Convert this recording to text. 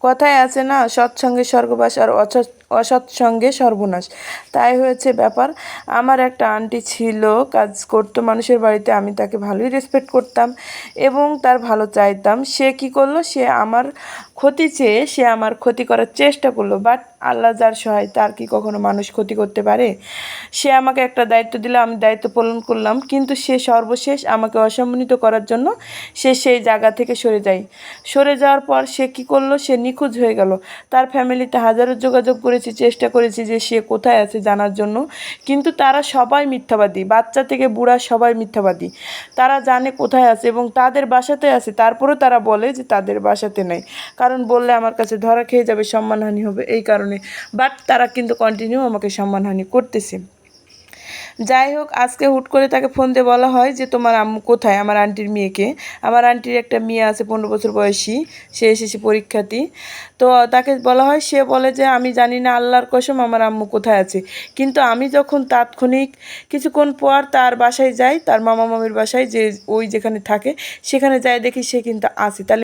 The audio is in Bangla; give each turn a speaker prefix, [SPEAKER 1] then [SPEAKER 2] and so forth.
[SPEAKER 1] কথায় আছে না, সৎসঙ্গে স্বর্গবাস আর অসৎসঙ্গে সর্বনাশ। তাই হয়েছে ব্যাপার। আমার একটা আন্টি ছিল, কাজ করতো মানুষের বাড়িতে, আমি তাকে ভালোই রেসপেক্ট করতাম এবং তার ভালো চাইতাম। সে কি করলো, সে আমার ক্ষতি চেয়ে সে আমার ক্ষতি করার চেষ্টা করলো। বাট আল্লাহ যার সহায় তার কি কখনো মানুষ ক্ষতি করতে পারে? সে আমাকে একটা দায়িত্ব দিল, আমি দায়িত্ব পালন করলাম, কিন্তু সে সর্বশেষ আমাকে অসম্মানিত করার জন্য সে সেই জায়গা থেকে সরে যাওয়ার পর সে কি করলো, সে নিখোঁজ হয়ে গেল। তার ফ্যামিলিতে হাজারো যোগাযোগ করেছি, চেষ্টা করেছি যে সে কোথায় আছে জানার জন্য, কিন্তু তারা সবাই মিথ্যাবাদী, বাচ্চা থেকে বুড়া সবাই মিথ্যাবাদী। তারা জানে কোথায় আছে এবং তাদের বাসাতে আছে, তারপরেও তারা বলে যে তাদের বাসাতে নেই, কারণ বললে আমার কাছে ধরা খেয়ে যাবে, সম্মানহানি হবে, এই কারণে। বাট তারা কিন্তু কন্টিনিউ আমাকে সম্মানহানি করতেছে। যাই হোক, আজকে হুট করে তাকে ফোন দিয়ে বলা হয় যে তোমার আম্মু কোথায়, আমার আন্টির মেয়েকে। আমার আন্টির একটা মেয়ে আছে 15 বছর বয়সী, সে এসেছে পরীক্ষার্থী। তো তাকে বলা হয়, সে বলে যে আমি জানি না, আল্লাহর কসম আমার আম্মু কোথায় আছে। কিন্তু আমি যখন তাৎক্ষণিক কিছুক্ষণ পর তার বাসায় যাই, তার মামা মামির বাসায়, যে ওই যেখানে থাকে সেখানে যাই, দেখি সে কিন্তু আছে। তাহলে